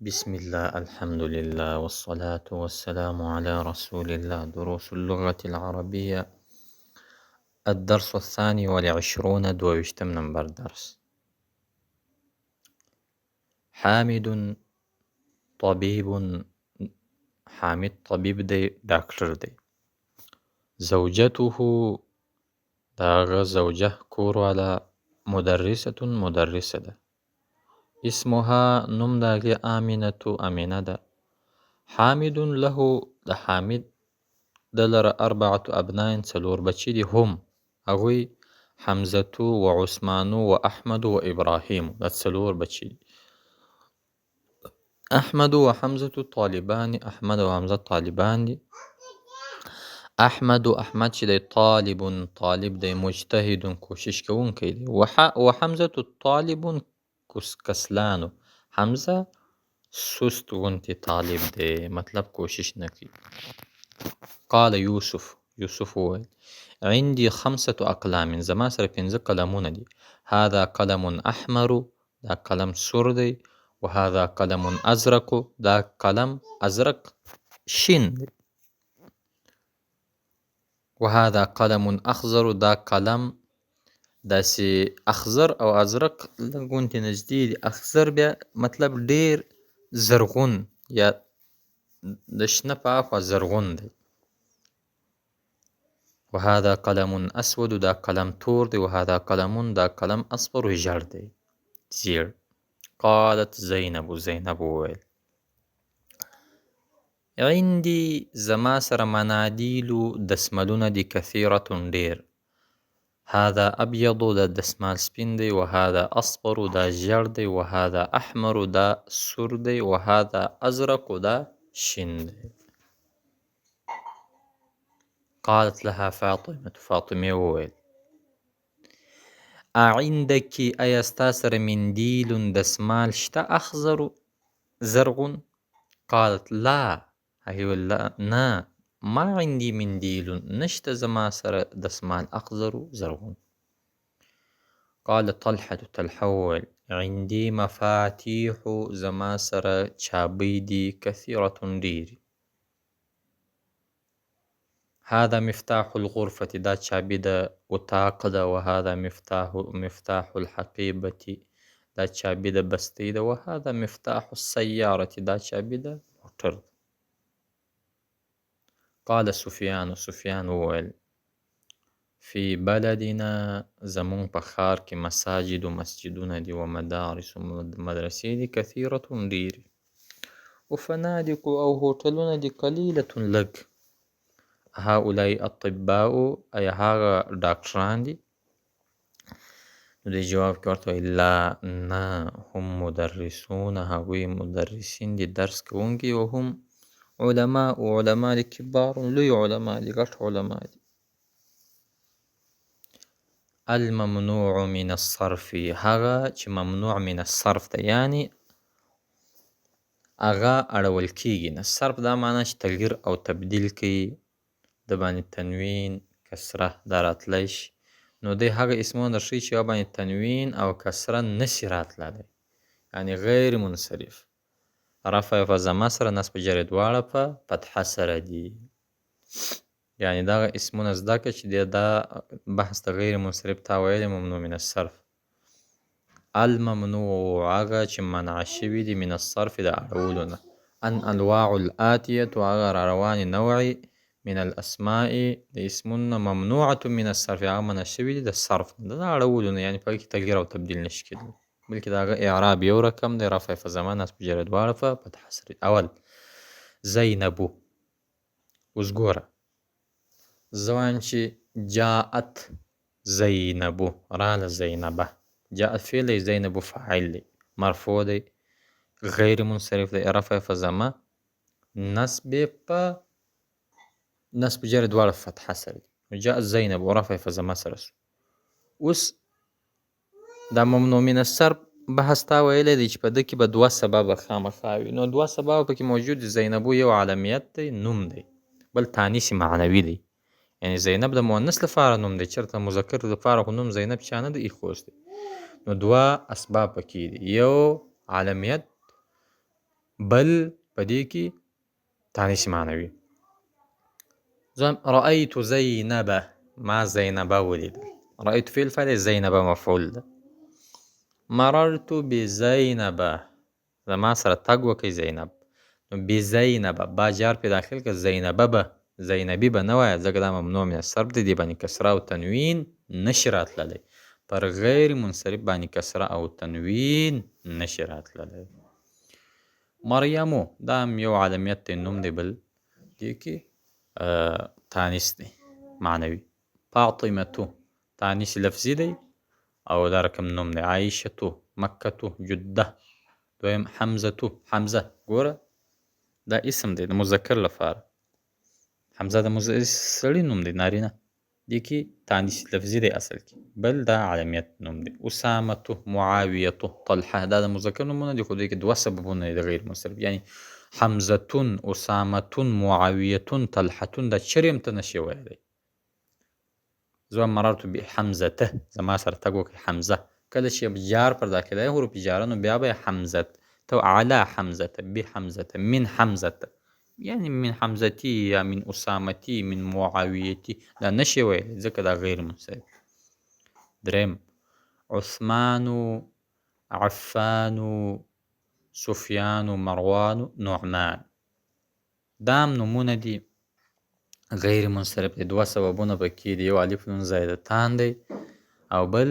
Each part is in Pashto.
بسم الله الحمد لله والصلاة والسلام على رسول الله. دروس اللغة العربية الدرس 22 دويشتم نمبر درس. حامد طبيب. حامد طبيب دي داكتر دي. زوجته داغ زوجه كور على مدرسة مدرسة ده. اسمها نم داغي آمنة أمينة ده. حامد له ده حامد دلر 4 أبناء سلور بچي دي هم أغوي حمزة وعثمان وأحمد وإبراهيم ده سلور بچي دي. أحمد وحمزة طالبان. أحمد وحمزة طالبان دي. أحمد چې دی طالب دی مجتهد کوشش کوونکی دی. وحمزة طالب کسلانو. حمزه سست غنتی طالب دی مطلب کوشش نکی. قال يوسف وویل عندي 5 أقلام زما سره 5 قلمونه دي. هذا قلم أحمر دا قلم سور دی. وهذا قلم أزرق دا قلم أزرق شین دی. وهذا قلم أخضر دا قلم داسې اخضر او ازرق لږ نږدې دي. اخضر بیا مطلب ډیر زرغون یا د شنه په اخوا زرغون دی. وهذا قلم اسود دا قلم تور دی. وهذا قلم دا قلم اصفر ژړ دی زیړ. قالت زینب وویل عندي زما سره منادیل دسملونه دي کثیرة ډیر. هذا ابيض دا دسمال سپین دی. وهذا اصفر دا ژړ دی. وهذا احمر دا سور دی. وهذا ازرق دا شین دی. قالت لها فاطمه وویل اعندك ایا ستا سره مندیل دسمال شته اخضر زرغون؟ قالت لا. لا نه ما عندي منديل نشته زما سره دسمال اخضر زرغون. قال طلحة وویل عندي مفاتيح زما سره چابی دي كثيرة ډیرې. هذا مفتاح الغرفة دا چابی د اتاق ده. وهذا مفتاح الحقيبة دا چابی د بستۍ ده. وهذا مفتاح السيارة دا چابی د موټر ده. قال سفيان وویل في بلدنا زمون په ښار کې مساجد و مسجدونه دي. ومدارس و مدرسې دي كثيرة ډیرې. وفنادق او هوټلونه دي قليلة لږ. هؤلاء اطباء ایا هغه ډاکټران دي؟ نو دی جواب کې ورته ویل لا نه هم مدرسون هغوی مدرسین دي درس کوونکي. وهم علماء دي کبار لوی علماء دي غټ علماء دي. الممنوع من الصرف هغه چې ممنوع من الصرف ده یعنی هغه اړول کیږي نه. صرف دا معنی چې تغییر او تبدیل کوي د باندې تنوین کسره دا راتلی شي. نو دی هغه اسمونه درښیي چې یو باندې تنوین او کسره نشي راتلی یعنی غیر منصرف. رفع په ضمه سره نصب جر دواړه په فتحه سره دي. یعنی دغه اسمونه زده کړه چې دا بحث د غیر منصرف تا ویلی ممنوع من الصرف. الممنوع هغه چې منع شوي دي من الصرف د اړولو نه. انواع الآتیة هغه راروانې نوعې من الاسماء د اسمونه ممنوعة من الصرف هغه منع شوي دي د صرف نه د اړولو نه یعنی په هغې کې تغییر او تبدیل نشي کېدلی بلکې د هغه اعراب یو رقم دی. رفع په ضمه نصب جر دواړه په فتحه سره. اول زینبو. اوس ګوره زه وایم چې جاءت زینبو راله زینبه. جاءت فعل دی. زینبو فاعل دی مرفوع دی غیر منصرف دی. رفع په ضمه نصب جر دواړه په فتحه سره دی. جاءت زینب رفع په ضمه سره سو. اوس دا ممنوع من الصرف بحث تا ویلی دی چې په ده کې به 2 سببه خامخا وي. نو 2 سببه پکې موجود دي. زینبو یو علمیت دی نوم دی. بل تانیث معنوي دی یعنی زینب د مؤنث لپاره نوم دی. چېرته مذکر لپاره خو نوم زینب چا نه دی ایښودی. نو 2 اسباب پکې دي. یو علمیت بل په دې کې تانیث معنوي. رأيت زینب، ما زینبه ولیدل. رأيت فعل فاعل، زینبه مفعول ده. مررت بزینب، زما سره تګ وکړي زینب. نو بزینب با جار په داخل کې، زینبه به زینبی به نه وایه ځکه دا ممنوع من الصرف دی، دې باندې کسره او تنوین نشي راتللی. پر غیر منصرف باندې کسره او تنوین نشي راتللی. مریمو دا هم یو علمیت دی، نوم دی، بل دې کې تانیث دی معنوي. فاطمتو تانیث لفظي دی او دا رقم نوم دی. عایشتو، مکتو، جده. دویم حمزتو، حمزه ګوره دا اسم دی د مذکر لپاره. حمزه د سړي نوم دی، نارینه. دې کې تانیث لفظي دی اصل کې، بل دا علمیت نوم دی. اسامتو، معاویتو، طلحه دا د مذکر نومونه دي، خو دې کې دوه سببونه دي د غیر منصرف، یعنی حمزتون، اسامتون، معاویتون، طلحتون دا چریم ته نشي ویلی. زه مررت بحمزته، زما سره تګ وکړي حمزه. کله چې جار پر داخله حروف جاره نو بیا به حمزت تو علی حمزته، بحمزته، من حمزته، یعنی من حمزتی یا من اسامتی، من معاویتی دا نشي ویلی ځکه دا غیر منصرف. دریم عثمانو، عفانو، سفیانو، مروانو، نعمان. دام نمونه دي غیر منصرف دی. دوه سببونه پکې دي، یو الف نون زایدتان دی او بل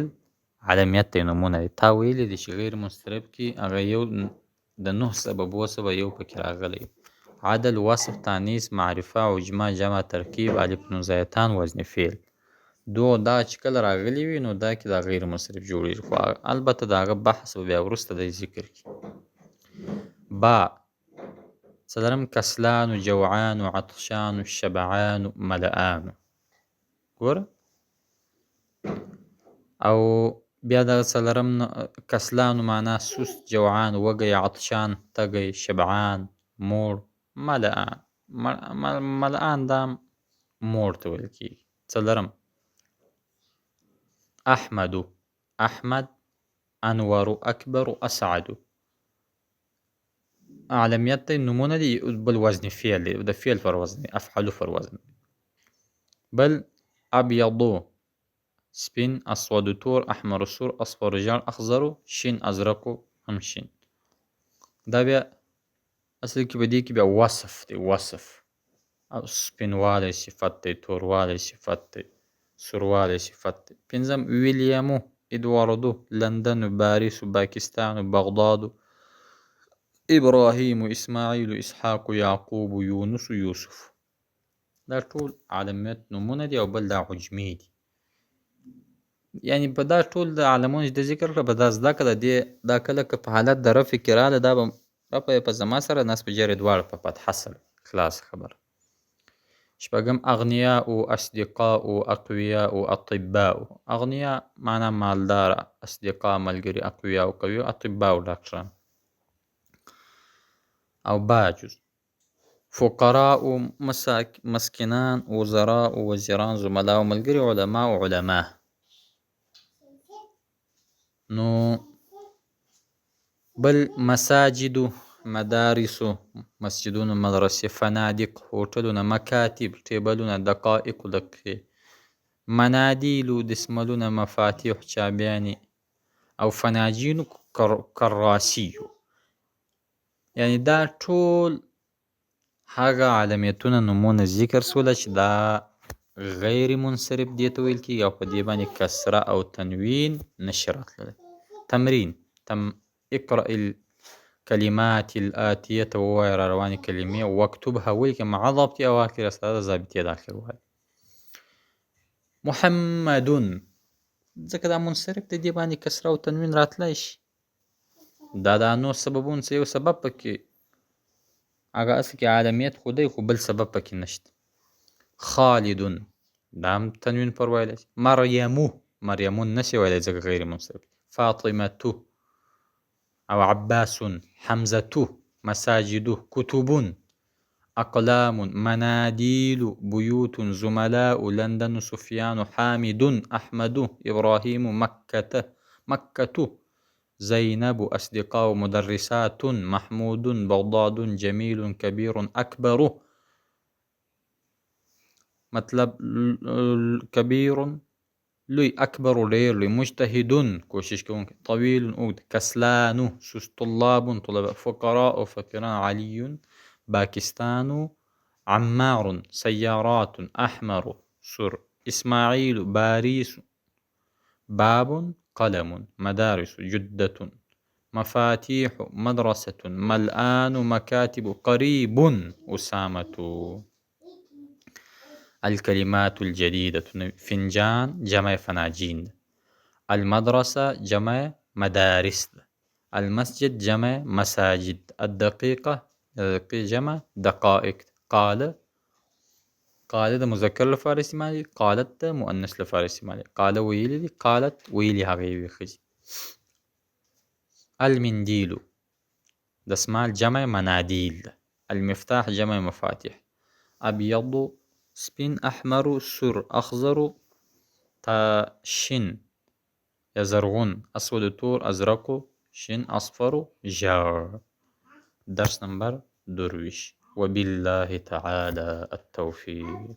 علمیت دی، نمونه دی. تا ویلی دی چې غیر منصرف کې هغه یو د 9 سبب وسبه یو پکې راغلی: عدل، وصف، تانیث، معرفه، عجمه، جمع، ترکیب، الف نون زایدتان، وزن فعل. دا چې کله راغلی وي نو دا کې دا غیر منصرف جوړیږي، خو البته د هغه بحث بیا وروسته د ذکر کی. با څلرم کسلان، جوعان، عطشان، شبعان، ملعان. ګوره او بیا د څلرم کسلان معنا سست، جوعان وږی، عطشان تږی، شبعان موړ، ملعان ملعان دا موړ ته ویل کیږي. څلرم احمد، احمد، انور، اکبر، اسعد. علمیت دی، نمونه دی، بل وزن فعل دی، د فعل پر وزن دی، افعلو پر وزن دی. بل ابیضو سپین، اسود تور، احمر سور، اصفر ژړ، اخضرو شین، ازرقو هم شین. دا بیا اصل کې په دې کې بیا وصف دی، وصف او سپینوالی صفت دی، توروالی صفت دی، سوروالی صفت دی. پنځم ویلیامو، ادواردو، لندن، باریس، پاکستان، بغداد، ابراهیم، اسماعیل، اسحاق، یعقوب، یونس، یوسف. دا ټول علمیت نومونه دي او بل دا عجمی دي. یعنی په دا ټول د علمونو د ذکر کړه، په دا زده کړه دا کله که په حالت د رفع کې راغله دا به رفع په زما سره، نصب جر دواړه په فتحه سره. خلاص خبر. شپږم اغنیاء، اصدقاء، اقویاء، اطباء. اغنیاء معنا مالدار، اصدقاء ملګری، اقویاء قوي، اطباء ډاکټران او باجوز. فقراء مسکینان، وزراء وزیران، زملاء ملګری، علماء علما. نو بل مساجد، مدارس مسجدونه، مدرسې، فنادق هوټلونه، مکاتب ټیبلونه، دقائق دقیقې، منادیل دسملونه، مفاتیح چابیانې او فناجین کراسیو. یعنی دا ټول هغه علمیتونه نمونه ذکر سوله چې دا غیر منصرف دې ته ویل کېږي او په دې باندې کسره او تنوین نشي راتللی. تمرین اقرأ الکلمات الآتیة، ووایه را روانې کلمې، واکتبها ولیکه مع ضبط اواخر سره د ضابطې د اخر وایه. محمدون ځکه دا منصرف دی، دې باندې کسره او تنوین راتلی شي. دا نو سببون څه یو سبب پکې هغه اصل کې عالمیت خو دی، خو بل سبب پکې نشته. خالدون دا هم تنوین پر ویلی شي. مریمو، مریمون نشي ویلی ځکه غیر منصرف. فاطمتو او عباسون، حمزتو، مساجدو، کتبون، اقلام، منادیل، بیوت، زملاء، لندن، سفیان، حامد، احمد، ابراهیم، مکتو، زينب أصدقاء مدرسات محمود بغضاد جميل كبير أكبر. مطلب كبير لوی أكبر ډېر لوی مجتهد کوشش کوونکی طويل اوږد کسلان سست طلاب طلباء فقراء فقيران علي باكستان عمار سيارات أحمر سر إسماعيل باريس باب قلم مدارس جدة مفاتيح مدرسة ملآن مكاتب قريب أسامة. الكلمات الجديدة فنجان جمع فناجين، المدرسة جمع مدارس، المسجد جمع مساجد، الدقيقة جمع دقائق. قال ده مذکر لپاره استعمالي، قالت ده مؤنث لپاره استعمالي. قال ویلی دی، قالت ویلی هغه وی خزي. المنديل دستمال جمع مناديل، المفتاح جمع مفاتيح. أبيض سپين أحمر سر أخضر شن زرغون أسود تور أزرق شن أصفر جار. درس نمبر 2 وبالله تعالى التوفيق.